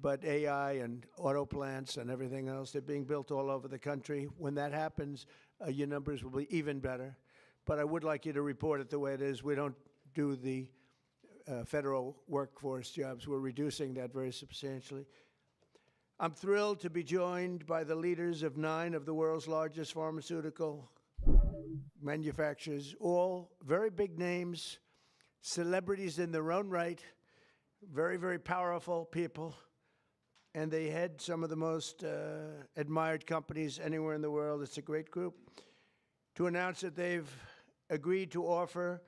but AI and auto plants and everything else, they're being built all over the country. When that happens, your numbers will be even better. But I would like you to report it the way it is. We don't do the federal workforce jobs. We're reducing that very substantially. I'm thrilled to be joined by the leaders of 9 of the world's largest pharmaceutical manufacturers, all very big names, celebrities in their own right, very, very powerful people, and they head some of the most admired companies anywhere in the world. It's a great group. To announce that they've agreed to offer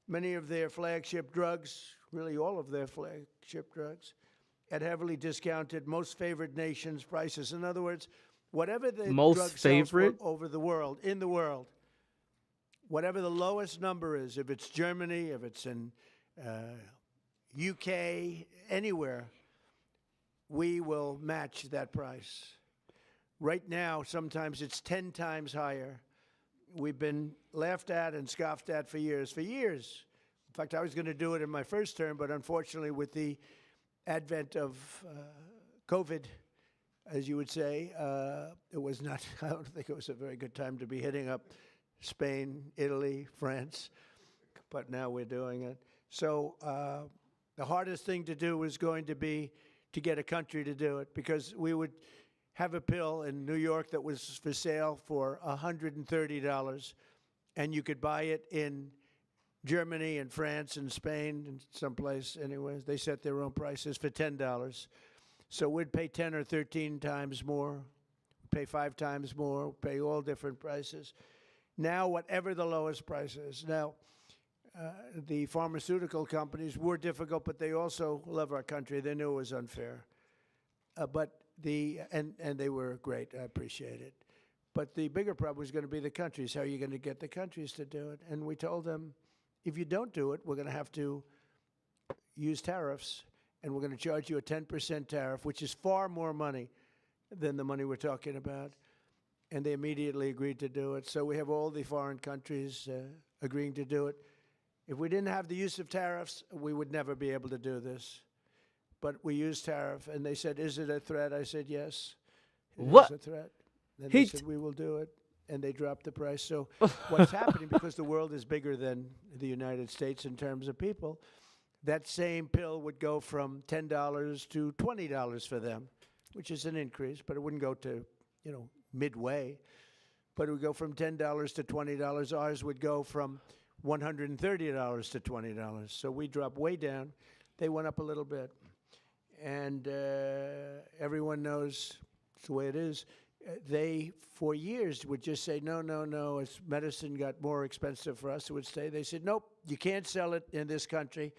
many of their flagship drugs, really all of their flagship drugs, at heavily discounted, most favored nations prices. In other words, whatever the drug sells over the world, in the world, whatever the lowest number is, if it's Germany, if it's in UK, anywhere, we will match that price. Right now, sometimes it's 10 times higher. We've been laughed at and scoffed at for years. For years. In fact, I was going to do it in my first term, but unfortunately, with the advent of COVID, as you would say, it was not, I don't think it was a very good time to be hitting up Spain, Italy, France, but now we're doing it. So the hardest thing to do was going to be to get a country to do it, because we would have a pill in New York that was for sale for $130, and you could buy it in Germany and France and Spain and someplace. Anyways, they set their own prices for $10. So we'd pay 10 or 13 times more, pay 5 times more, pay all different prices. Now, whatever the lowest price is. Now, the pharmaceutical companies were difficult, but they also love our country. They knew it was unfair. And they were great. I appreciate it. But the bigger problem was going to be the countries. How are you going to get the countries to do it? And we told them, if you don't do it, we're going to have to use tariffs, and we're going to charge you a 10% tariff, which is far more money than the money we're talking about. And they immediately agreed to do it. So we have all the foreign countries agreeing to do it. If we didn't have the use of tariffs, we would never be able to do this. But we used tariff, and they said, is it a threat? I said, yes, it is a threat. And they said, we will do it. And they dropped the price. So what's happening, because the world is bigger than the United States in terms of people, that same pill would go from $10 to $20 for them, which is an increase, but it wouldn't go to, midway. But it would go from $10 to $20. Ours would go from $130 to $20. So we dropped way down. They went up a little bit. And everyone knows it's the way it is. They, for years, would just say, no. As medicine got more expensive for us, it would stay. They said, nope, you can't sell it in this country.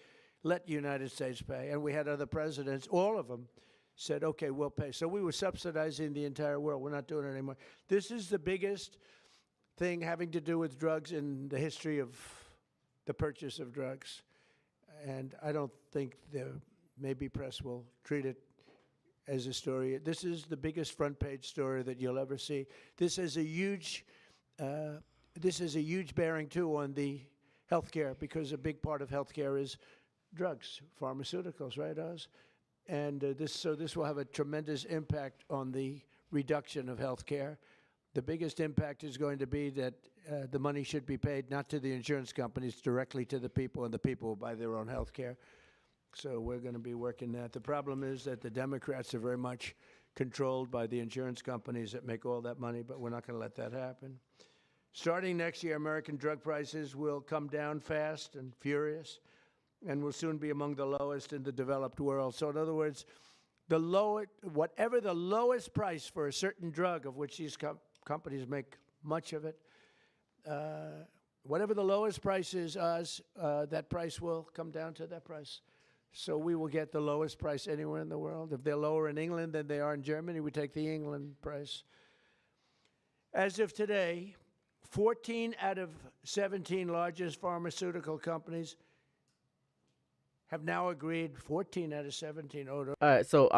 Let the United States pay. And we had other presidents, all of them, said, okay, we'll pay. So we were subsidizing the entire world. We're not doing it anymore. This is the biggest thing having to do with drugs in the history of the purchase of drugs. And I don't think the maybe press will treat it as a story. This is the biggest front page story that you'll ever see. This is a huge bearing too on the healthcare, because a big part of healthcare is drugs, pharmaceuticals, right, Oz? And this will have a tremendous impact on the reduction of healthcare. The biggest impact is going to be that the money should be paid not to the insurance companies, directly to the people, and the people will buy their own healthcare. So we're going to be working that. The problem is that the Democrats are very much controlled by the insurance companies that make all that money, but we're not going to let that happen. Starting next year, American drug prices will come down fast and furious, and will soon be among the lowest in the developed world. So in other words, whatever the lowest price for a certain drug, of which these companies make much of it, whatever the lowest price is, that price will come down to that price. So we will get the lowest price anywhere in the world. If they're lower in England than they are in Germany, we take the England price. As of today, 14 out of 17 largest pharmaceutical companies have now agreed. 14 out of 17. All right, so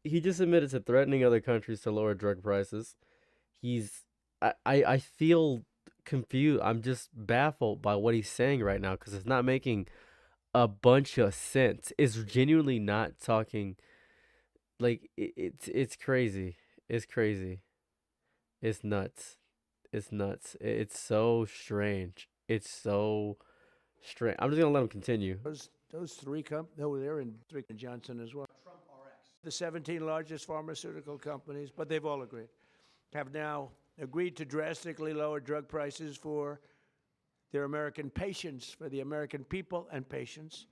he just admitted to threatening other countries to lower drug prices. I feel confused. I'm just baffled by what he's saying right now, because it's not making a bunch of sense. It's genuinely not talking Like it's crazy. It's crazy. It's nuts. It's nuts. It's so strange. It's so strange. I'm just gonna let him continue. Those three no, they're in three Johnson as well. The 17 largest pharmaceutical companies, but they've all agreed, have now agreed to drastically lower drug prices for their American patients, for the American people and patients.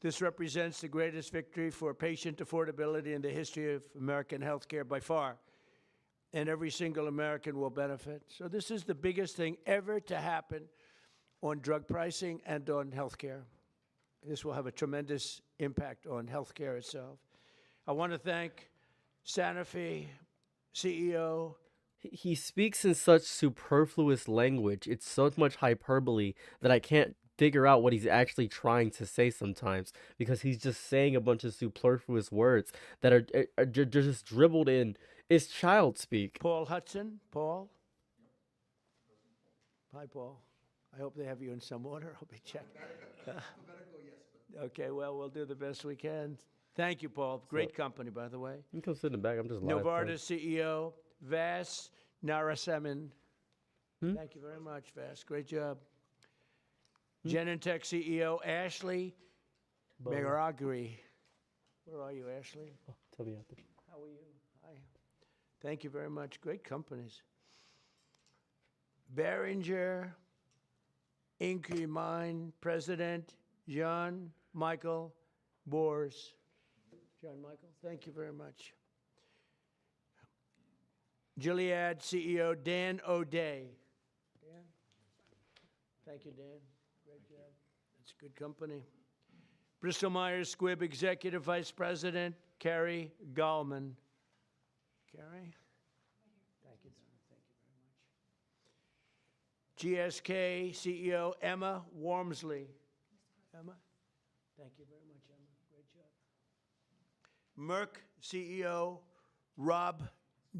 This represents the greatest victory for patient affordability in the history of American healthcare by far, and every single American will benefit. So this is the biggest thing ever to happen on drug pricing and on healthcare. This will have a tremendous impact on healthcare itself. I want to thank Sanofi CEO. He speaks in such superfluous language. It's so much hyperbole that I can't figure out what he's actually trying to say sometimes because he's just saying a bunch of superfluous words that are just dribbled in. It's child speak. Paul Hudson. Paul. Hi, Paul. I hope they have you in some order. I'll be checking. Okay, well, we'll do the best we can. Thank you, Paul. Great company, by the way. You can come sit in the back. I'm just live. Novartis CEO, Vas Narasimhan. Thank you very much, Vas. Great job. Genentech CEO, Ashley Megaragri. Where are you, Ashley? Oh, tell me after. How are you? Hi. Thank you very much. Great companies. Behringer Inc. Mine President John Michael Bors. John Michael, thank you very much. Gilead CEO Dan O'Day. Dan? Thank you, Dan. Great job. That's a good company. Bristol Myers Squibb Executive Vice President Carrie Gallman. Carrie? Thank you, Don. Thank you very much. GSK CEO Emma Wormsley. Emma? Thank you very much, Emma. Great job. Merck CEO Rob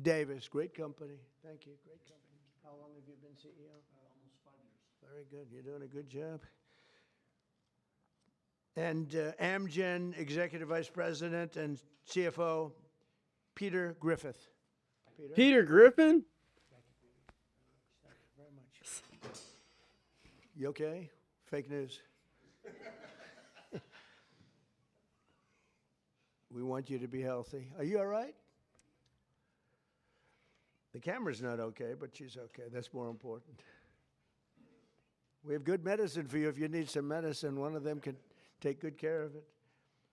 Davis. Great company. Thank you. Great company. How long have you been CEO? Almost 5 years. Very good. You're doing a good job. And Amgen Executive Vice President and CFO Peter Griffith. Peter Griffin? Thank you very much. You okay? Fake news. We want you to be healthy. Are you all right? The camera's not okay, but she's okay. That's more important. We have good medicine for you. If you need some medicine, one of them can take good care of it.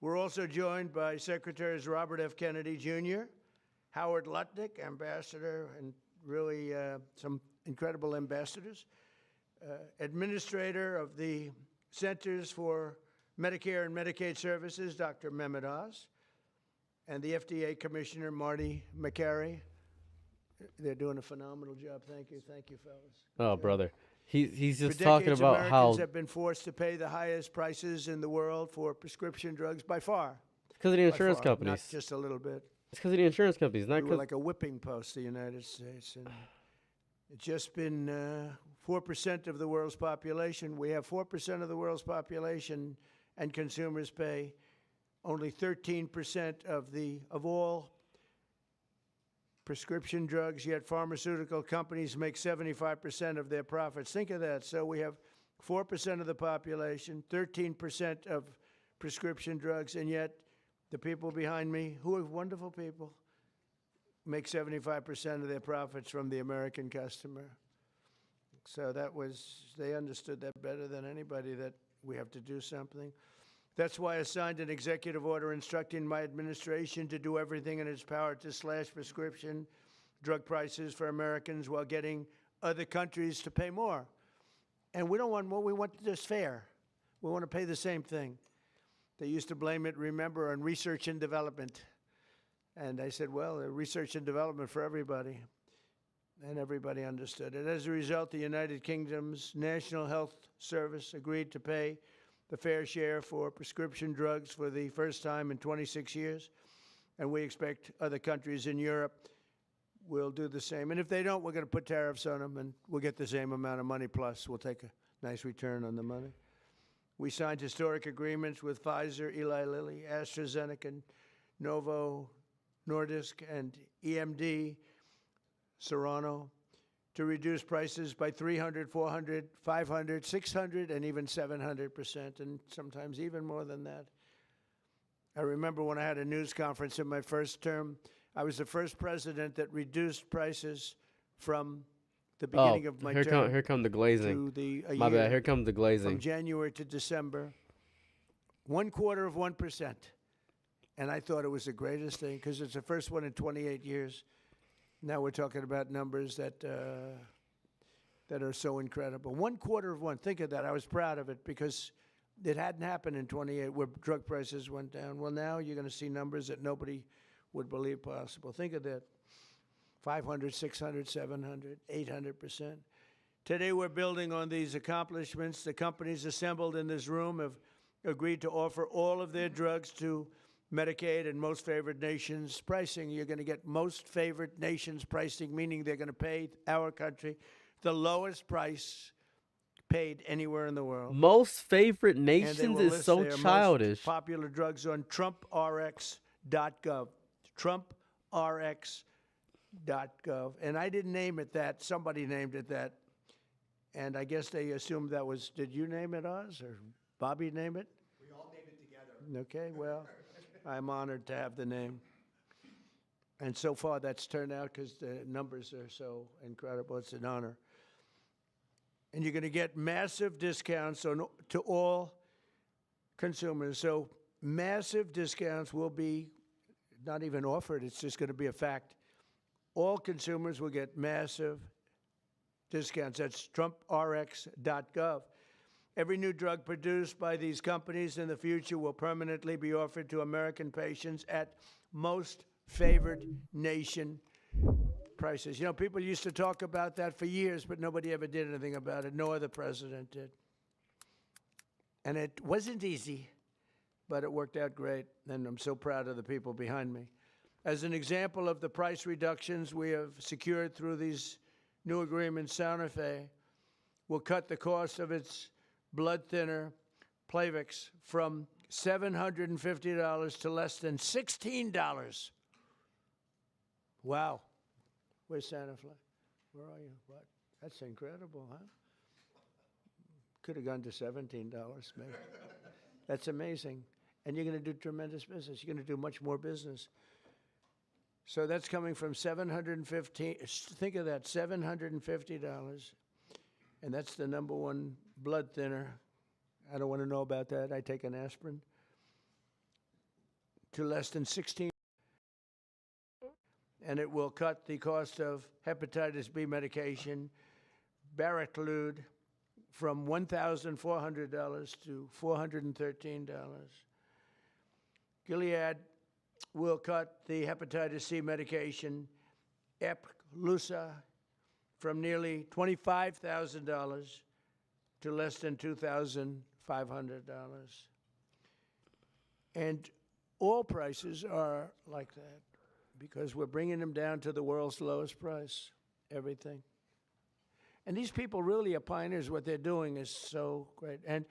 We're also joined by Secretaries Robert F. Kennedy Jr., Howard Lutnick, ambassador, and really some incredible ambassadors, Administrator of the Centers for Medicare and Medicaid Services, Dr. Mehmet Oz, and the FDA Commissioner, Marty McCary. They're doing a phenomenal job. Thank you, fellas. Oh, brother. He's just For talking decades, about Americans how have been forced to pay the highest prices in the world for prescription drugs by far. it's because of the By insurance far, companies. not just a little bit. It's because of the insurance companies, not We were because like a whipping post, the United States. And it's just been 4% of the world's population. We have 4% of the world's population, and consumers pay only 13% of all prescription drugs, yet pharmaceutical companies make 75% of their profits. Think of that. So we have 4% of the population, 13% of prescription drugs, and yet the people behind me, who are wonderful people, make 75% of their profits from the American customer. So they understood that better than anybody, that we have to do something. That's why I signed an executive order instructing my administration to do everything in its power to slash prescription drug prices for Americans while getting other countries to pay more. And we don't want more, we want this fair. We want to pay the same thing. They used to blame it, remember, on research and development. And I said, well, research and development for everybody. And everybody understood it. As a result, the United Kingdom's National Health Service agreed to pay the fair share for prescription drugs for the first time in 26 years. And we expect other countries in Europe will do the same. And if they don't, we're going to put tariffs on them, and we'll get the same amount of money, plus we'll take a nice return on the money. We signed historic agreements with Pfizer, Eli Lilly, AstraZeneca, Novo Nordisk, and EMD, Serrano, to reduce prices by 300, 400, 500, 600, and even 700%, and sometimes even more than that. I remember when I had a news conference in my first term, I was the first president that reduced prices from the Oh, beginning of my term here come the glazing. to a My bad. year, Here comes the from glazing. January to December, 1/4%. And I thought it was the greatest thing because it's the first one in 28 years. Now we're talking about numbers that are so incredible. 1/4. Think of that. I was proud of it because it hadn't happened in 28 where drug prices went down. Well, now you're going to see numbers that nobody would believe possible. Think of that. 500, 600, 700, 800%. Today we're building on these accomplishments. The companies assembled in this room have agreed to offer all of their drugs to Medicaid and most favored nations pricing. You're going to get most favored nations pricing, meaning they're going to pay our country the lowest price paid anywhere in the world. Most favorite And they nations will is list so their most childish. popular drugs on TrumpRx.gov. TrumpRx.gov. And I didn't name it that. Somebody named it that. And I guess they assumed that was, did you name it, Oz? Or Bobby name it? We all named it together. Okay, well, I'm honored to have the name. And so far that's turned out because the numbers are so incredible. It's an honor. And you're going to get massive discounts to all consumers. So massive discounts will be not even offered. It's just going to be a fact. All consumers will get massive discounts. That's TrumpRx.gov. Every new drug produced by these companies in the future will permanently be offered to American patients at most favored nation prices. You know, people used to talk about that for years, but nobody ever did anything about it. No other president did. And it wasn't easy, but it worked out great, and I'm so proud of the people behind me. As an example of the price reductions we have secured through these new agreements, Santa Fe will cut the cost of its blood thinner, Plavix, from $750 to less than $16. Wow. Where's Santa Fe? Where are you? What? That's incredible, huh? Could have gone to $17, maybe. That's amazing. And you're going to do tremendous business. You're going to do much more business. So that's coming from $750. Think of that, $750. And that's the number one blood thinner. I don't want to know about that. I take an aspirin. To less than 16. And it will cut the cost of hepatitis B medication, Baraclude, from $1,400 to $413. Gilead will cut the hepatitis C medication, Epclusa, from nearly $25,000 to less than $2,500. And all prices are like that because we're bringing them down to the world's lowest price, everything. And these people really are pioneers. What they're doing is so great. And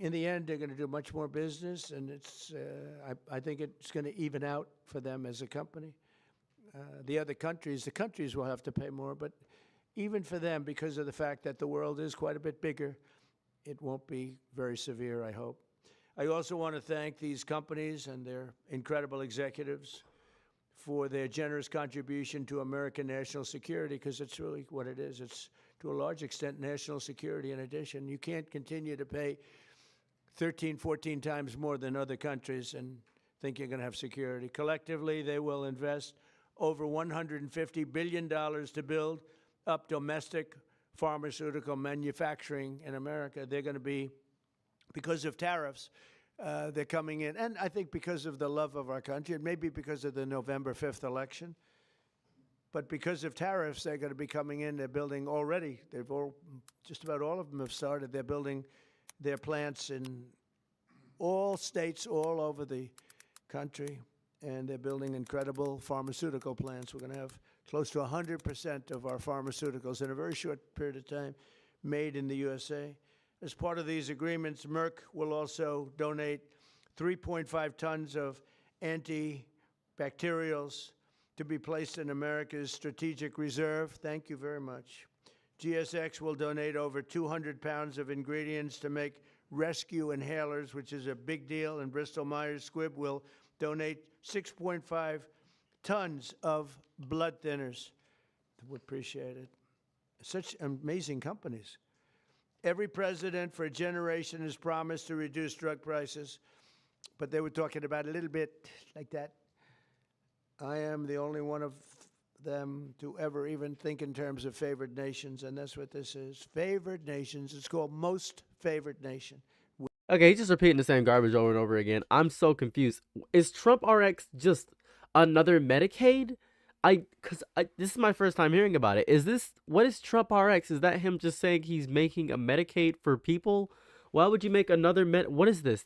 in the end, they're going to do much more business, and I think it's going to even out for them as a company. The countries will have to pay more, but even for them, because of the fact that the world is quite a bit bigger, it won't be very severe, I hope. I also want to thank these companies and their incredible executives for their generous contribution to American national security, because it's really what it is. It's, to a large extent, national security in addition. You can't continue to pay 13, 14 times more than other countries and think you're going to have security. Collectively, they will invest over $150 billion to build up domestic pharmaceutical manufacturing in America. They're going to be, because of tariffs, they're coming in, and I think because of the love of our country, and maybe because of the November 5th election, but because of tariffs, they're going to be coming in. They're building already. Just about all of them have started. They're building their plants in all states all over the country, and they're building incredible pharmaceutical plants. We're going to have close to 100% of our pharmaceuticals in a very short period of time made in the USA. As part of these agreements, Merck will also donate 3.5 tons of bacterials to be placed in America's strategic reserve. Thank you very much. GSX will donate over 200 pounds of ingredients to make rescue inhalers, which is a big deal, and Bristol-Myers Squibb will donate 6.5 tons of blood thinners. We appreciate it. Such amazing companies. Every president for a generation has promised to reduce drug prices, but they were talking about a little bit like that. I am the only one of them to ever even think in terms of favored nations, and that's what this is. Favored nations. It's called most favored nation. Okay, he's just repeating the same garbage over and over again. I'm so confused. Is Trump RX just another Medicaid? This is my first time hearing about it. What is Trump RX? Is that him just saying he's making a Medicaid for people? Why would you make another what is this?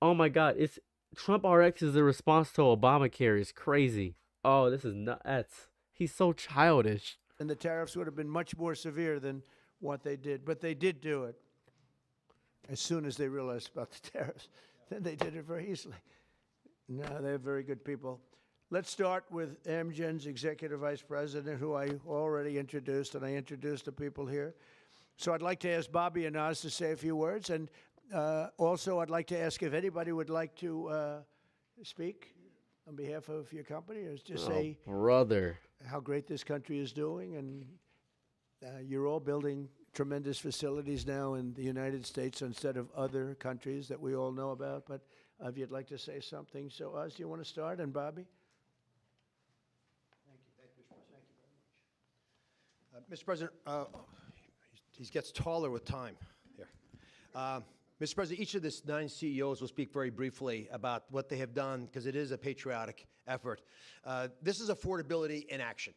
Oh my God, it's Trump RX is the response to Obamacare. Is crazy. Oh, this is nuts. He's so childish. And the tariffs would have been much more severe than what they did, but they did do it as soon as they realized about the tariffs. Then they did it very easily. No, they're very good people. Let's start with Amgen's executive vice president, who I already introduced, and I introduced the people here. So I'd like to ask Bobby and Oz to say a few words, and also I'd like to ask if anybody would like to speak on behalf of your company, or just say brother, how great this country is doing, and you're all building tremendous facilities now in the United States instead of other countries that we all know about. But if you'd like to say something. So Oz, do you want to start? And Bobby? Mr. President, he gets taller with time here. Mr. President, each of the 9 CEOs will speak very briefly about what they have done, because it is a patriotic effort. This is affordability in action.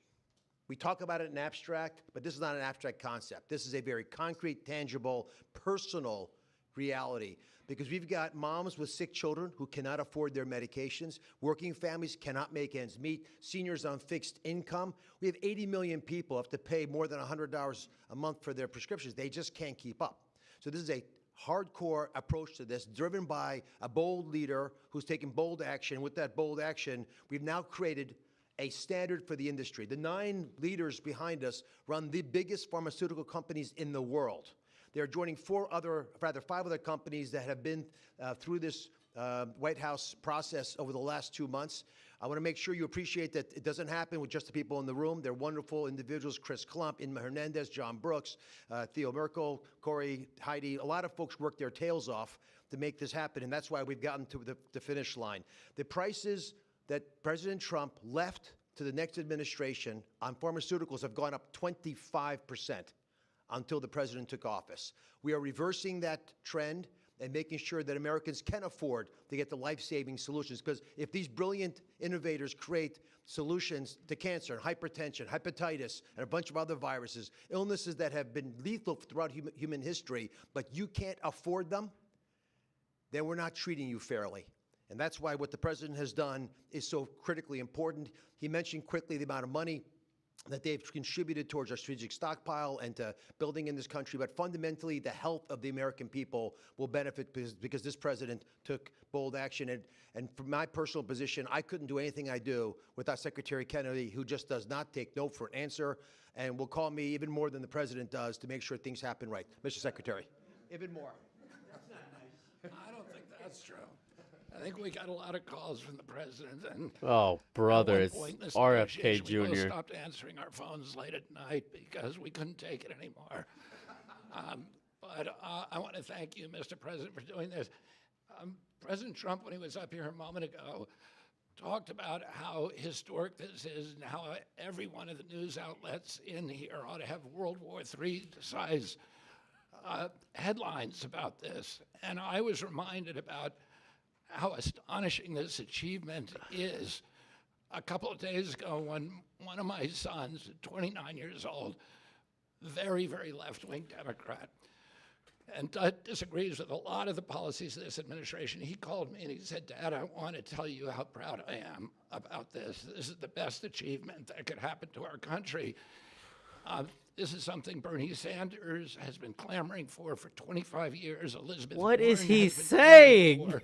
We talk about it in abstract, but this is not an abstract concept. This is a very concrete, tangible, personal reality, because we've got moms with sick children who cannot afford their medications. Working families cannot make ends meet. Seniors on fixed income. We have 80 million people who have to pay more than $100 a month for their prescriptions. They just can't keep up. So this is a hardcore approach to this, driven by a bold leader who's taken bold action. With that bold action, we've now created a standard for the industry. The 9 leaders behind us run the biggest pharmaceutical companies in the world. They're joining 5 other companies that have been through this White House process over the last 2 months. I want to make sure you appreciate that it doesn't happen with just the people in the room. They're wonderful individuals: Chris Klump, Inma Hernandez, John Brooks, Theo Merkel, Corey, Heidi. A lot of folks work their tails off to make this happen, and that's why we've gotten to the finish line. The prices that President Trump left to the next administration on pharmaceuticals have gone up 25% until the president took office. We are reversing that trend and making sure that Americans can afford to get the life-saving solutions, because if these brilliant innovators create solutions to cancer and hypertension, hepatitis, and a bunch of other viruses, illnesses that have been lethal throughout human history, but you can't afford them, then we're not treating you fairly. And that's why what the president has done is so critically important. He mentioned quickly the amount of money that they've contributed towards our strategic stockpile and to building in this country. But fundamentally, the health of the American people will benefit because this president took bold action. And from my personal position, I couldn't do anything I do without Secretary Kennedy, who just does not take no for an answer and will call me even more than the president does to make sure things happen right. Mr. Secretary. Even more. That's not nice. I don't think that's true. I think we got a lot of calls from the president, and oh, brother, at it's one point in this RFK negotiation, we both Jr. stopped answering our phones late at night because we couldn't take it anymore. But I want to thank you, Mr. President, for doing this. President Trump, when he was up here a moment ago, talked about how historic this is and how every one of the news outlets in here ought to have World War III size headlines about this. And I was reminded about how astonishing this achievement is. A couple of days ago, when one of my sons, 29 years old, very, very left-wing Democrat, and disagrees with a lot of the policies of this administration, he called me and he said, "Dad, I want to tell you how proud I am about this. This is the best achievement that could happen to our country. This is something Bernie Sanders has been clamoring for 25 years. Elizabeth What Warren is he has been clamoring saying? for.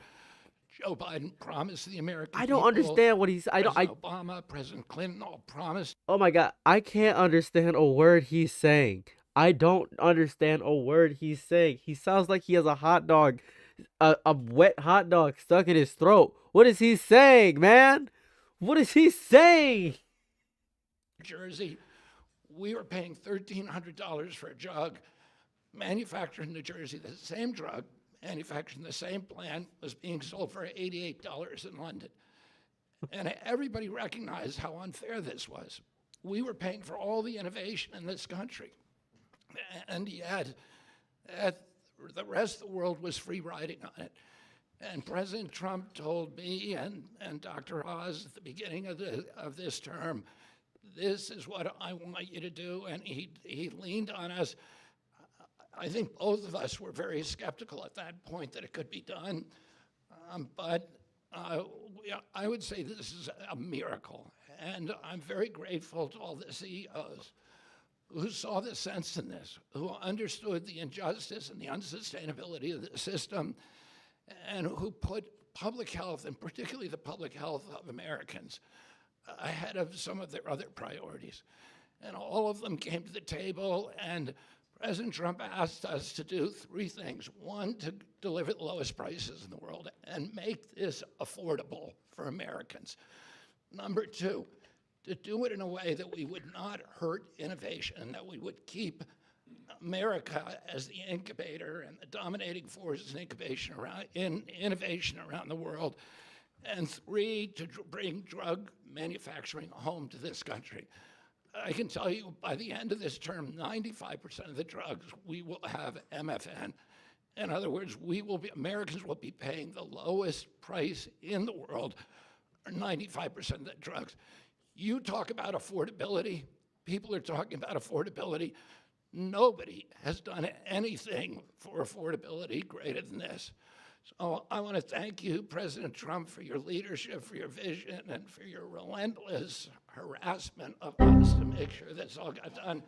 Joe Biden promised the American I don't people. understand what he's. President Obama, President Clinton all promised. Oh my God, I can't understand a word he's saying. I don't understand a word he's saying. He sounds like he has a hot dog, a wet hot dog stuck in his throat. What is he saying, man? What is he saying? Jersey, we were paying $1,300 for a drug manufactured in New Jersey. The same drug manufactured in the same plant was being sold for $88 in London. And everybody recognized how unfair this was. We were paying for all the innovation in this country. And yet, the rest of the world was free riding on it. And President Trump told me and Dr. Oz at the beginning of this term, this is what I want you to do. And he leaned on us. I think both of us were very skeptical at that point that it could be done. But I would say this is a miracle. And I'm very grateful to all the CEOs who saw the sense in this, who understood the injustice and the unsustainability of the system, and who put public health, and particularly the public health of Americans, ahead of some of their other priorities. And all of them came to the table, and President Trump asked us to do three things. One, to deliver the lowest prices in the world and make this affordable for Americans. Number two, to do it in a way that we would not hurt innovation, that we would keep America as the incubator and the dominating force in innovation around the world. And three, to bring drug manufacturing home to this country. I can tell you by the end of this term, 95% of the drugs we will have MFN. In other words, Americans will be paying the lowest price in the world for 95% of the drugs. You talk about affordability, people are talking about affordability. Nobody has done anything for affordability greater than this. So I want to thank you, President Trump, for your leadership, for your vision, and for your relentless harassment of us to make sure this all got done.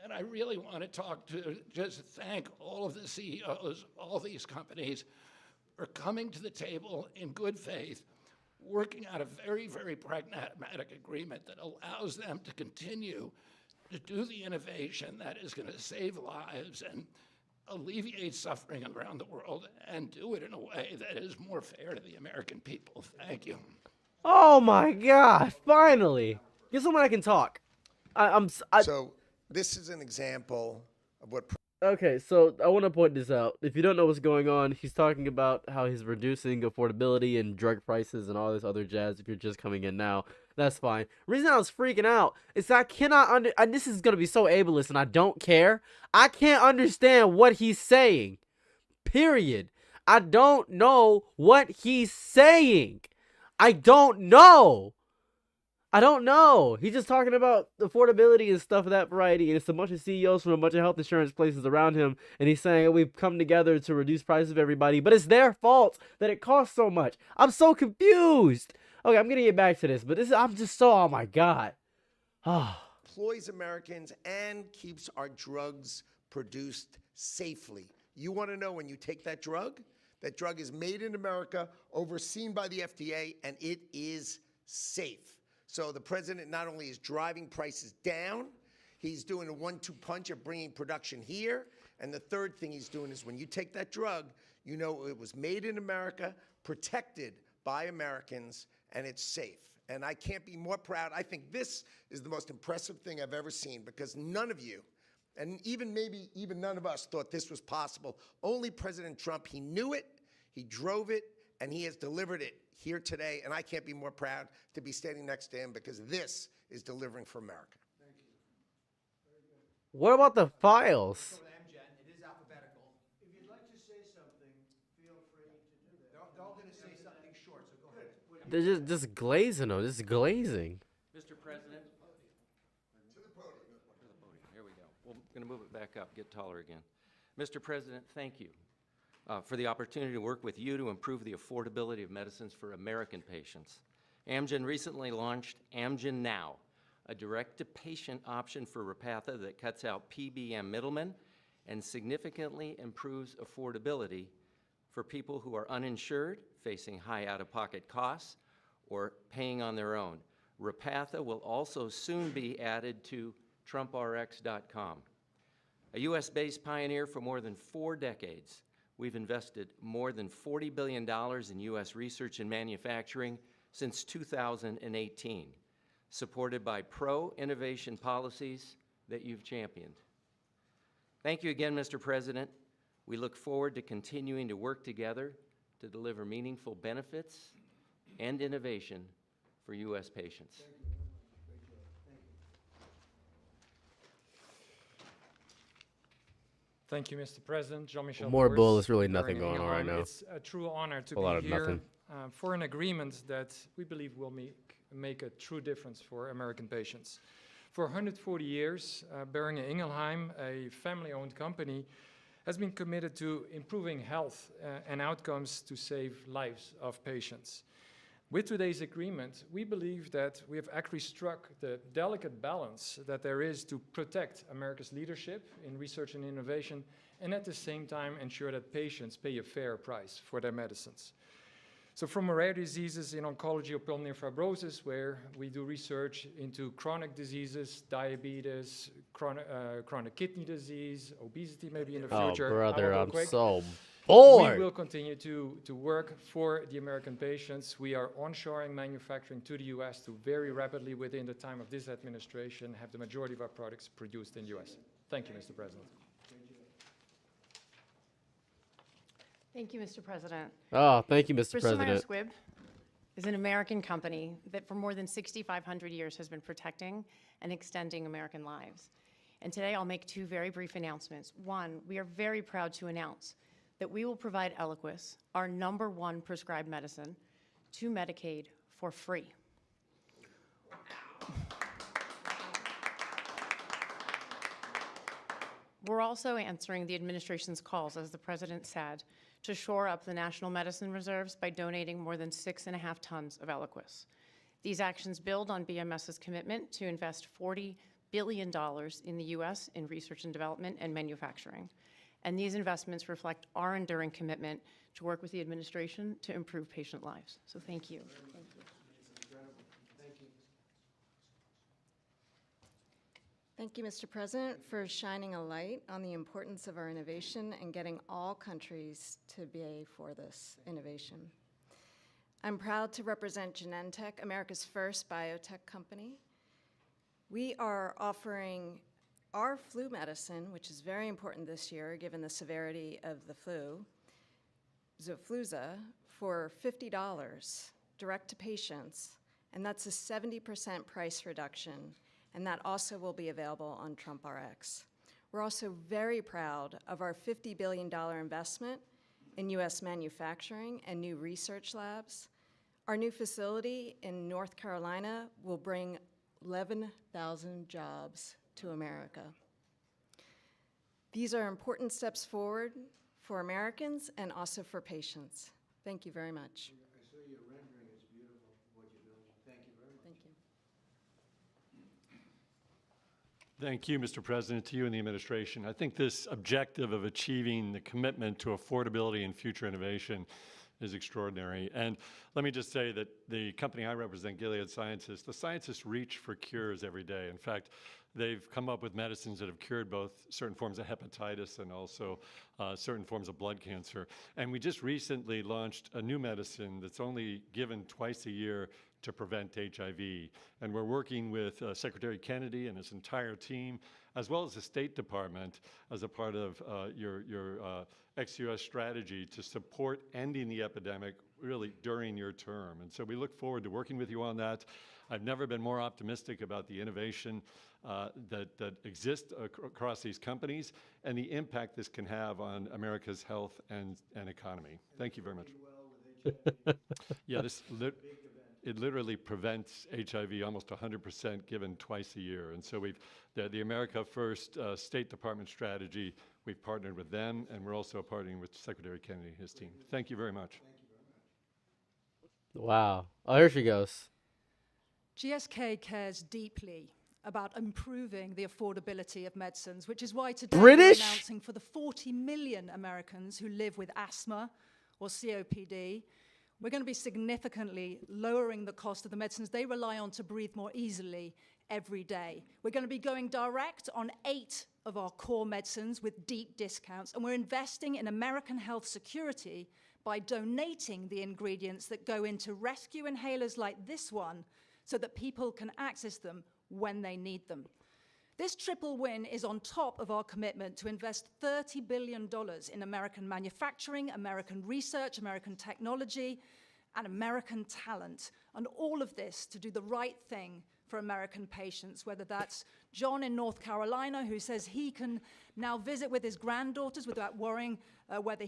And I really want to just thank all of the CEOs, all these companies, for coming to the table in good faith, working out a very, very pragmatic agreement that allows them to continue to do the innovation that is going to save lives and alleviate suffering around the world, and do it in a way that is more fair to the American people. Thank you. Oh my God! Finally, get someone I can talk. So this is an example of what. Okay, so I want to point this out. If you don't know what's going on, he's talking about how he's reducing affordability and drug prices and all this other jazz. If you're just coming in now, that's fine. Reason I was freaking out is that I cannot and this is gonna be so ableist, and I don't care. I can't understand what he's saying. Period. I don't know what he's saying. I don't know. He's just talking about affordability and stuff of that variety, and it's a bunch of CEOs from a bunch of health insurance places around him, and he's saying, we've come together to reduce prices of everybody, but it's their fault that it costs so much. I'm so confused. Okay, I'm gonna get back to this, but I'm just so, oh my God. Employs Americans and keeps our drugs produced safely. You want to know when you take that drug is made in America, overseen by the FDA, and it is safe. So the president not only is driving prices down, he's doing a 1-2 punch of bringing production here. And the third thing he's doing is when you take that drug, you know it was made in America, protected by Americans, and it's safe. And I can't be more proud. I think this is the most impressive thing I've ever seen, because none of you, and maybe even none of us, thought this was possible. Only President Trump, he knew it, he drove it, and he has delivered it here today. And I can't be more proud to be standing next to him, because this is delivering for America. Thank you. Very good. What about the files? It is alphabetical. If you'd like to say something, feel free to do that. They're all going to say something short, so go ahead. They're just glazing them. Just glazing. Mr. President. To the podium. Here we go. We're going to move it back up, get taller again. Mr. President, thank you for the opportunity to work with you to improve the affordability of medicines for American patients. Amgen recently launched Amgen Now, a direct-to-patient option for Repatha that cuts out PBM middlemen and significantly improves affordability for people who are uninsured, facing high out-of-pocket costs, or paying on their own. Repatha will also soon be added to TrumpRx.com. A U.S.-based pioneer for more than 4 decades, we've invested more than $40 billion in U.S. research and manufacturing since 2018, supported by pro-innovation policies that you've championed. Thank you again, Mr. President. We look forward to continuing to work together to deliver meaningful benefits and innovation for U.S. patients. Thank you, Mr. President. Jean-Michel More Boers, bull is really nothing Boehringer going on right Ingelheim. now. It's a true honor to A lot of be here nothing. for an agreement that we believe will make a true difference for American patients. For 140 years, Boehringer Ingelheim, a family-owned company, has been committed to improving health and outcomes to save lives of patients. With today's agreement, we believe that we have actually struck the delicate balance that there is to protect America's leadership in research and innovation, and at the same time ensure that patients pay a fair price for their medicines. So from rare diseases in oncology or pulmonary fibrosis, where we do research into chronic diseases, diabetes, chronic kidney disease, obesity maybe in the Oh, future. brother, I'll go I'm quick. so We bored. will continue to work for the American patients. We are onshoring manufacturing to the U.S. to very rapidly, within the time of this administration, have the majority of our products produced in the U.S. Thank you, Mr. President. Thank you, Mr. President. Oh, thank you, Mr. Bristol Myers President. Squibb is an American company that for more than 6,500 years has been protecting and extending American lives. And today I'll make 2 very brief announcements. One, we are very proud to announce that we will provide Eliquis, our #1 prescribed medicine, to Medicaid for free. We're also answering the administration's calls, as the president said, to shore up the national medicine reserves by donating more than 6.5 tons of Eliquis. These actions build on BMS's commitment to invest $40 billion in the U.S. in research and development and manufacturing. And these investments reflect our enduring commitment to work with the administration to improve patient lives. So thank you. Thank you. Thank you, Mr. President, for shining a light on the importance of our innovation and getting all countries to pay for this innovation. I'm proud to represent Genentech, America's first biotech company. We are offering our flu medicine, which is very important this year given the severity of the flu, Xofluza, for $50 direct to patients, and that's a 70% price reduction. And that also will be available on TrumpRx. We're also very proud of our $50 billion investment in U.S. manufacturing and new research labs. Our new facility in North Carolina will bring 11,000 jobs to America. These are important steps forward for Americans and also for patients. Thank you very much. I saw your rendering is beautiful, what you're doing. Thank you very much. Thank you. Thank you, Mr. President, to you and the administration. I think this objective of achieving the commitment to affordability and future innovation is extraordinary. And let me just say that the company I represent, Gilead Sciences, the scientists reach for cures every day. In fact, they've come up with medicines that have cured both certain forms of hepatitis and also certain forms of blood cancer. And we just recently launched a new medicine that's only given twice a year to prevent HIV. And we're working with Secretary Kennedy and his entire team, as well as the State Department, as a part of your ex-US strategy to support ending the epidemic really during your term. And so we look forward to working with you on that. I've never been more optimistic about the innovation that exists across these companies and the impact this can have on America's health and economy. Thank you very much. Yeah, it literally prevents HIV almost 100% given twice a year. And so the America First State Department strategy, we've partnered with them, and we're also partnering with Secretary Kennedy and his team. Thank you very much. Wow. Oh, here she goes. GSK cares deeply about improving the affordability of medicines, which is why today British? we're announcing for the 40 million Americans who live with asthma or COPD. We're going to be significantly lowering the cost of the medicines they rely on to breathe more easily every day. We're going to be going direct on 8 of our core medicines with deep discounts, and we're investing in American health security by donating the ingredients that go into rescue inhalers like this one so that people can access them when they need them. This triple win is on top of our commitment to invest $30 billion in American manufacturing, American research, American technology, and American talent. And all of this to do the right thing for American patients, whether that's John in North Carolina, who says he can now visit with his granddaughters without worrying whether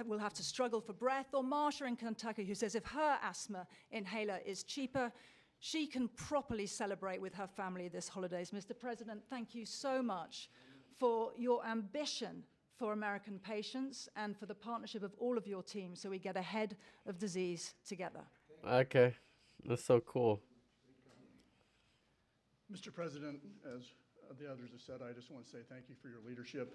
will have to struggle for breath, or Marsha in Kentucky, who says if her asthma inhaler is cheaper, she can properly celebrate with her family this holidays. Mr. President, thank you so much for your ambition for American patients and for the partnership of all of your teams so we get ahead of disease together. Okay, that's so cool. Mr. President, as the others have said, I just want to say thank you for your leadership.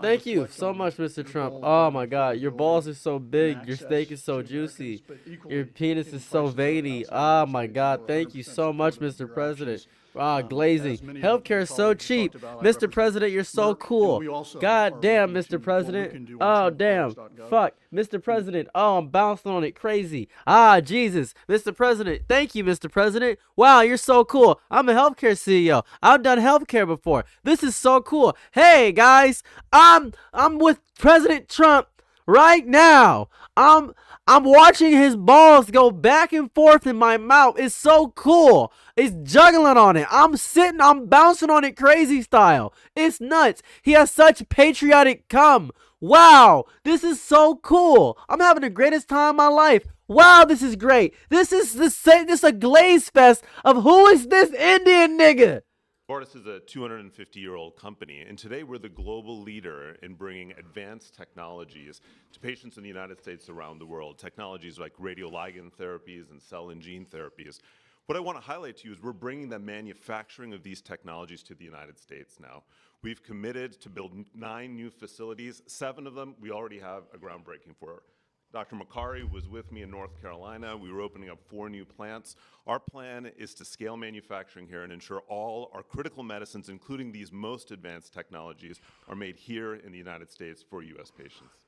Thank you so much, Mr. Trump. Oh my God, your balls are so big, your steak is so juicy, your penis is so veiny. Oh my God, thank you so much, Mr. President. Ah, glazing. Healthcare is so cheap. Mr. President, you're so cool. God damn, Mr. President. Oh, damn. Fuck. Mr. President. Oh, I'm bouncing on it crazy. Ah, Jesus. Mr. President. Thank you, Mr. President. Wow, you're so cool. I'm a healthcare CEO. I've done healthcare before. This is so cool. Hey, guys. I'm with President Trump right now. I'm watching his balls go back and forth in my mouth. It's so cool. It's juggling on it. I'm bouncing on it crazy style. It's nuts. He has such patriotic cum. Wow, this is so cool. I'm having the greatest time of my life. Wow, this is great. This is a glaze fest of who is this Indian nigga? Novartis is a 250-year-old company, and today we're the global leader in bringing advanced technologies to patients in the United States around the world, technologies like radioligand therapies and cell and gene therapies. What I want to highlight to you is we're bringing the manufacturing of these technologies to the United States now. We've committed to build 9 new facilities. 7 of them we already have a groundbreaking for. Dr. Makari was with me in North Carolina. We were opening up 4 new plants. Our plan is to scale manufacturing here and ensure all our critical medicines, including these most advanced technologies, are made here in the United States for U.S. patients.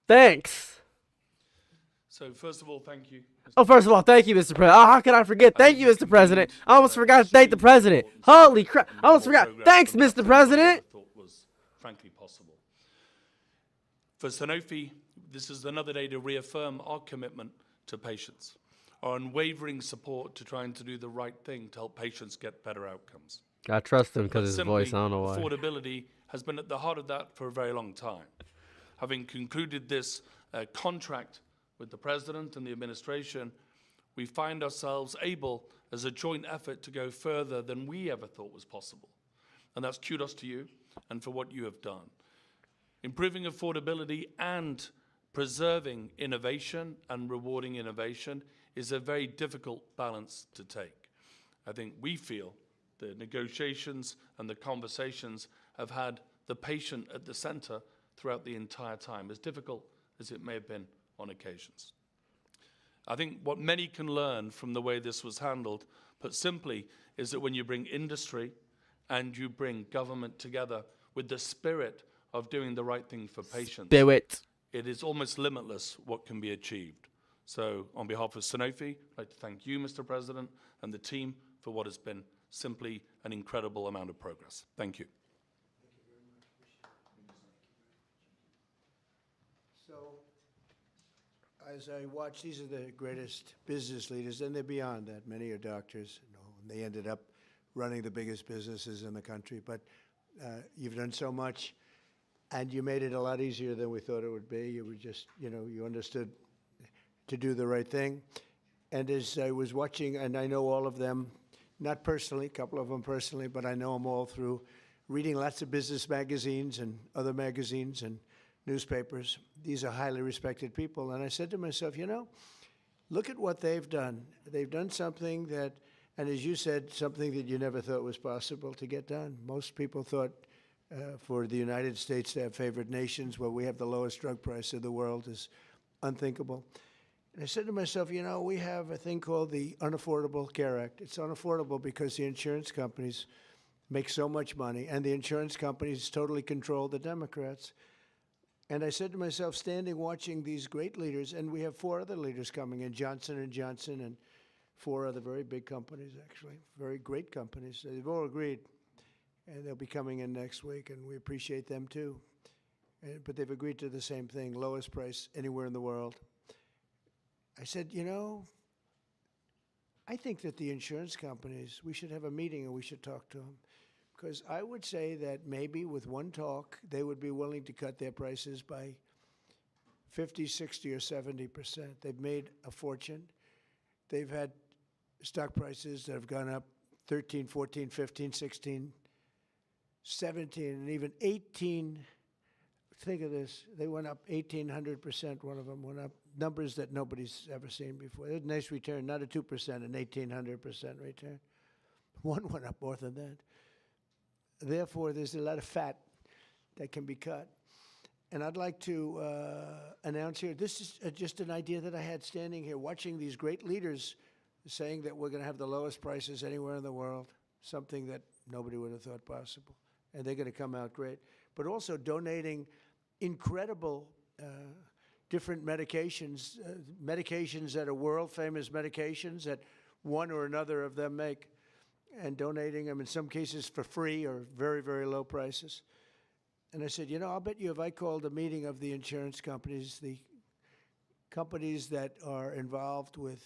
Thanks. So first of all, thank you. Oh, first of all, thank you, Mr. President. Oh, how can I forget? Thank you, Mr. President. I almost forgot to thank the President. Holy crap. I almost forgot. Thanks, Mr. President. I thought was frankly possible. For Sanofi, this is another day to reaffirm our commitment to patients, our unwavering support to trying to do the right thing to help patients get better outcomes. I trust him because his Simply, voice, I don't know why. affordability has been at the heart of that for a very long time. Having concluded this contract with the President and the administration, we find ourselves able, as a joint effort, to go further than we ever thought was possible. And that's kudos to you and for what you have done. Improving affordability and preserving innovation and rewarding innovation is a very difficult balance to take. I think we feel the negotiations and the conversations have had the patient at the center throughout the entire time, as difficult as it may have been on occasions. I think what many can learn from the way this was handled, put simply, is that when you bring industry and you bring government together with the spirit of doing the right thing for patients, it is almost limitless what can be achieved. So on behalf of Sanofi, I'd like to thank you, Mr. President, and the team for what has been simply an incredible amount of progress. Thank you. So, as I watch, these are the greatest business leaders, and they're beyond that. Many are doctors, and they ended up running the biggest businesses in the country. But you've done so much, and you made it a lot easier than we thought it would be. You were just, you understood to do the right thing. And as I was watching, and I know all of them, not personally, a couple of them personally, but I know them all through reading lots of business magazines and other magazines and newspapers. These are highly respected people. And I said to myself, look at what they've done. They've done something that, and as you said, something that you never thought was possible to get done. Most people thought for the United States to have favored nations where we have the lowest drug price in the world is unthinkable. And I said to myself, you know, we have a thing called the Unaffordable Care Act. It's unaffordable because the insurance companies make so much money, and the insurance companies totally control the Democrats. And I said to myself, standing watching these great leaders, and we have 4 other leaders coming in, Johnson & Johnson and 4 other very big companies, actually, very great companies. They've all agreed, and they'll be coming in next week, and we appreciate them too. But they've agreed to the same thing, lowest price anywhere in the world. I said, you know, I think that the insurance companies, we should have a meeting and we should talk to them. Because I would say that maybe with one talk, they would be willing to cut their prices by 50, 60, or 70%. They've made a fortune. They've had stock prices that have gone up 13, 14, 15, 16, 17, and even 18. Think of this. They went up 1,800%. One of them went up numbers that nobody's ever seen before. It was a nice return, not a 2%, an 1,800% return. One went up more than that. Therefore, there's a lot of fat that can be cut. And I'd like to announce here, this is just an idea that I had standing here, watching these great leaders saying that we're going to have the lowest prices anywhere in the world, something that nobody would have thought possible. And they're going to come out great. But also donating incredible different medications, medications that are world-famous medications that one or another of them make, and donating them in some cases for free or very, very low prices. And I said, you know, I'll bet you if I called a meeting of the insurance companies, the companies that are involved with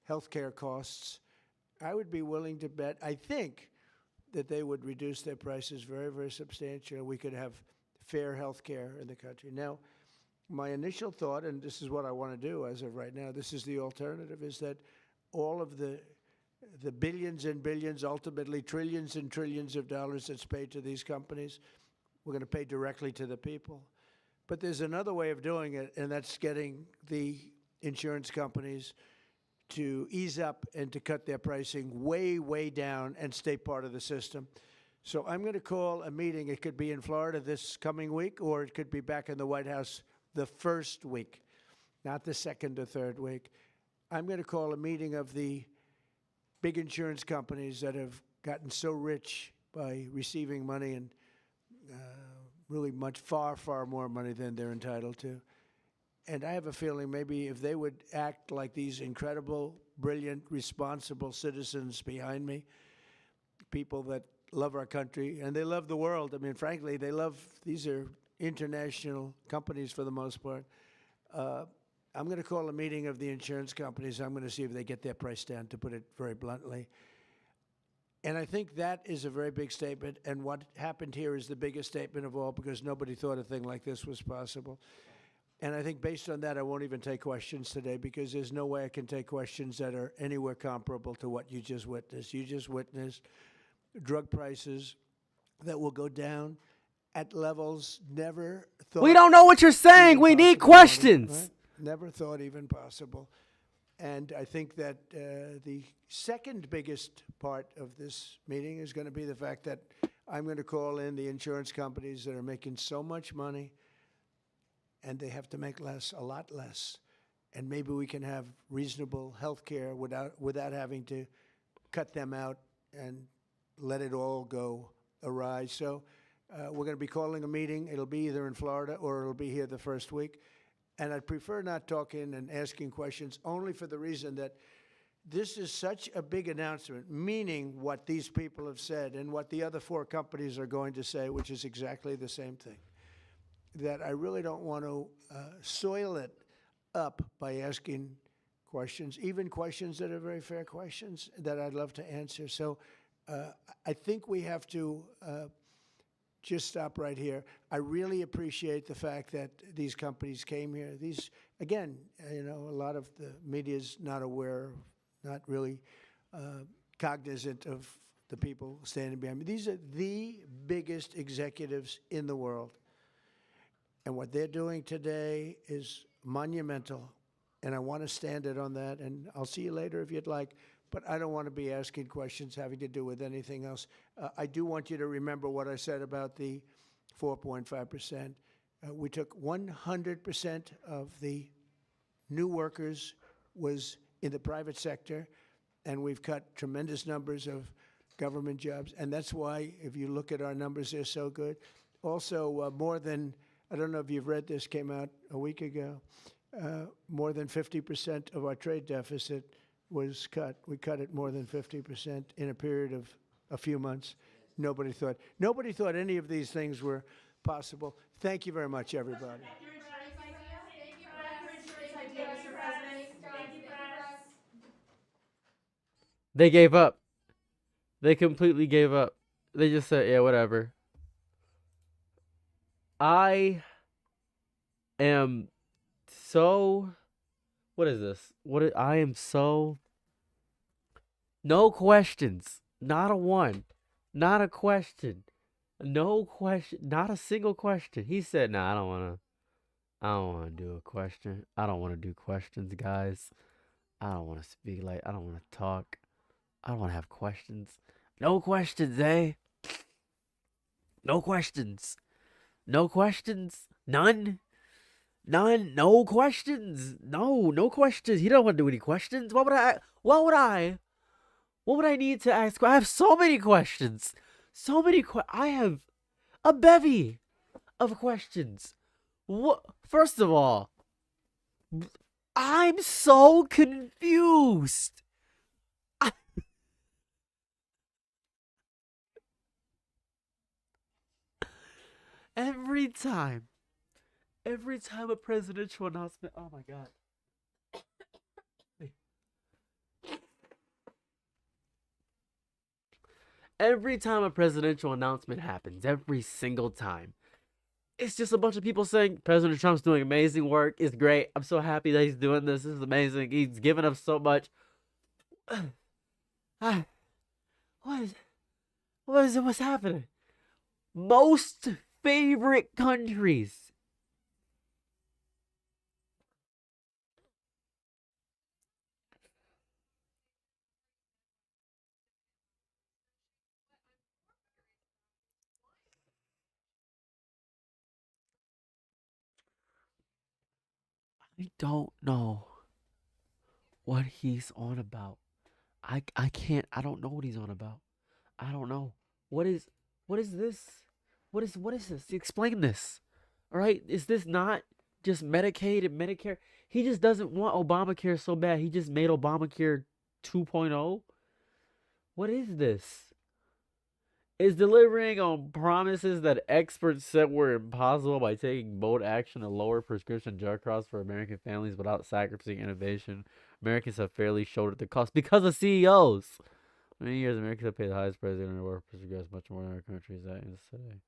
healthcare costs, I would be willing to bet, I think, that they would reduce their prices very, very substantially. We could have fair health care in the country. Now, my initial thought, and this is what I want to do as of right now, this is the alternative, is that all of the billions and billions, ultimately trillions and trillions of dollars that's paid to these companies, we're going to pay directly to the people. But there's another way of doing it, and that's getting the insurance companies to ease up and to cut their pricing way, way down and stay part of the system. So I'm going to call a meeting. It could be in Florida this coming week, or it could be back in the White House the first week, not the second or third week. I'm going to call a meeting of the big insurance companies that have gotten so rich by receiving money, and really much, far, far more money than they're entitled to. And I have a feeling maybe if they would act like these incredible, brilliant, responsible citizens behind me, people that love our country, and they love the world. I mean, frankly, they love, these are international companies for the most part. I'm going to call a meeting of the insurance companies. I'm going to see if they get their price down, to put it very bluntly. And I think that is a very big statement. And what happened here is the biggest statement of all, because nobody thought a thing like this was possible. And I think based on that, I won't even take questions today, because there's no way I can take questions that are anywhere comparable to what you just witnessed. You just witnessed drug prices that will go down at levels never thought. We don't know what you're saying. We need questions. Right? Never thought even possible. And I think that the second biggest part of this meeting is going to be the fact that I'm going to call in the insurance companies that are making so much money, and they have to make less, a lot less. And maybe we can have reasonable health care without having to cut them out and let it all go awry. So we're going to be calling a meeting. It'll be either in Florida or it'll be here the first week. And I'd prefer not talking and asking questions, only for the reason that this is such a big announcement, meaning what these people have said and what the other 4 companies are going to say, which is exactly the same thing, that I really don't want to soil it up by asking questions, even questions that are very fair questions that I'd love to answer. So I think we have to just stop right here. I really appreciate the fact that these companies came here. These, again, you know, a lot of the media's not aware, not really cognizant of the people standing behind me. These are the biggest executives in the world. And what they're doing today is monumental. And I want to stand it on that. And I'll see you later if you'd like. But I don't want to be asking questions having to do with anything else. I do want you to remember what I said about the 4.5%. We took 100% of the new workers was in the private sector, and we've cut tremendous numbers of government jobs. And that's why, if you look at our numbers, they're so good. Also, more than, I don't know if you've read this, came out a week ago, more than 50% of our trade deficit was cut. We cut it more than 50% in a period of a few months. Nobody thought any of these things were possible. Thank you very much, everybody. They gave up. They completely gave up. They just said, yeah, whatever. I am so, what is this? I am so, no questions. Not a one. Not a question. No question. Not a single question. He said, nah, I don't want to do a question. I don't want to do questions, guys. I don't want to speak I don't want to talk. I don't want to have questions. No questions, eh? No questions. No questions. None. None. No questions. No questions. He don't want to do any questions. What would I need to ask? I have so many questions. I have a bevy of questions. First of all, I'm so confused. Every time a presidential announcement, oh my God. Every time a presidential announcement happens, every single time, it's just a bunch of people saying President Trump's doing amazing work. It's great. I'm so happy that he's doing this. This is amazing. He's given us so much. What's happening? Most favorite countries. I don't know what he's on about. I don't know what he's on about. I don't know. What is this? What is this? Explain this. All right? Is this not just Medicaid and Medicare? He just doesn't want Obamacare so bad. He just made Obamacare 2.0. What is this? Is delivering on promises that experts said were impossible by taking bold action to lower prescription drug costs for American families without sacrificing innovation. Americans have fairly shouldered the cost because of CEOs. Many years, Americans have paid the highest price in the world for cigarettes, much more than our country is at today.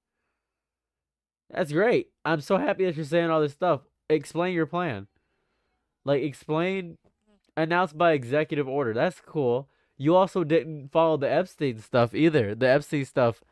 That's great. I'm so happy that you're saying all this stuff. Explain your plan. Explain, announced by executive order. That's cool. You also didn't follow the Epstein stuff either. The Epstein stuff.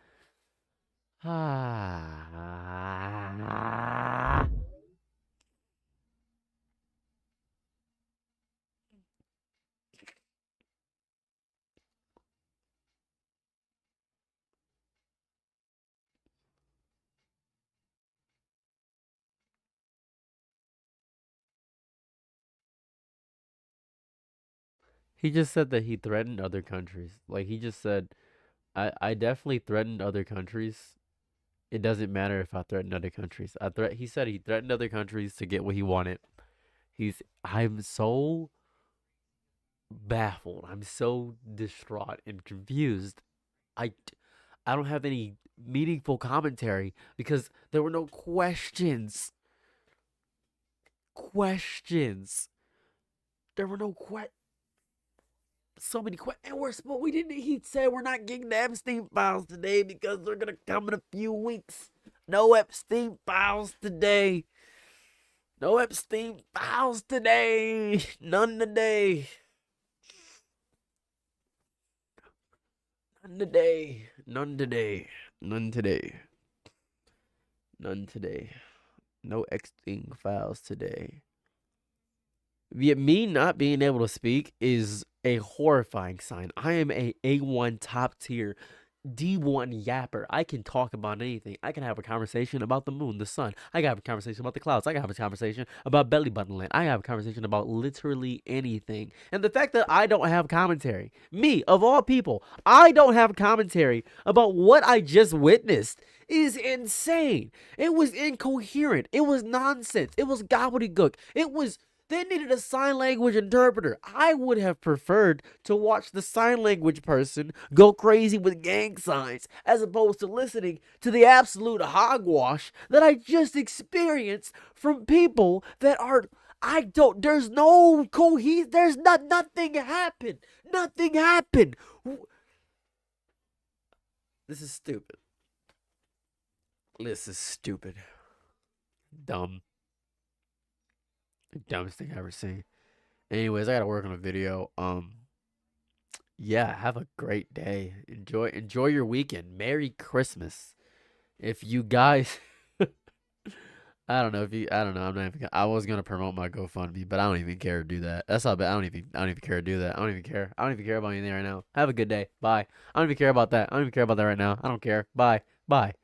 He just said that he threatened other countries. He just said, I definitely threatened other countries. It doesn't matter if I threaten other countries. He said he threatened other countries to get what he wanted. I'm so baffled. I'm so distraught and confused. I don't have any meaningful commentary because there were no questions. There were no so many questions. He said we're not getting the Epstein files today because they're going to come in a few weeks. No Epstein files today. No Epstein files today. None today. None today. None today. None today. None today. No Epstein files today. Me not being able to speak is a horrifying sign. I am a A1 top tier D1 yapper. I can talk about anything. I can have a conversation about the moon, the sun. I can have a conversation about the clouds. I can have a conversation about belly button land. I have a conversation about literally anything. And the fact that I don't have commentary, me, of all people, I don't have commentary about what I just witnessed is insane. It was incoherent. It was nonsense. It was gobbledygook. They needed a sign language interpreter. I would have preferred to watch the sign language person go crazy with gang signs as opposed to listening to the absolute hogwash that I just experienced from people that are, there's no cohesion, nothing happened. Nothing happened. This is stupid. This is stupid. Dumb. The dumbest thing I've ever seen. Anyways, I gotta work on a video. Yeah, have a great day. Enjoy your weekend. Merry Christmas. If you guys I don't know. I'm not even I was gonna promote my GoFundMe, but I don't even care to do that. That's how bad. I don't even care to do that. I don't even care. I don't even care about anything right now. Have a good day. Bye. I don't even care about that. I don't even care about that right now. I don't care. Bye. Bye.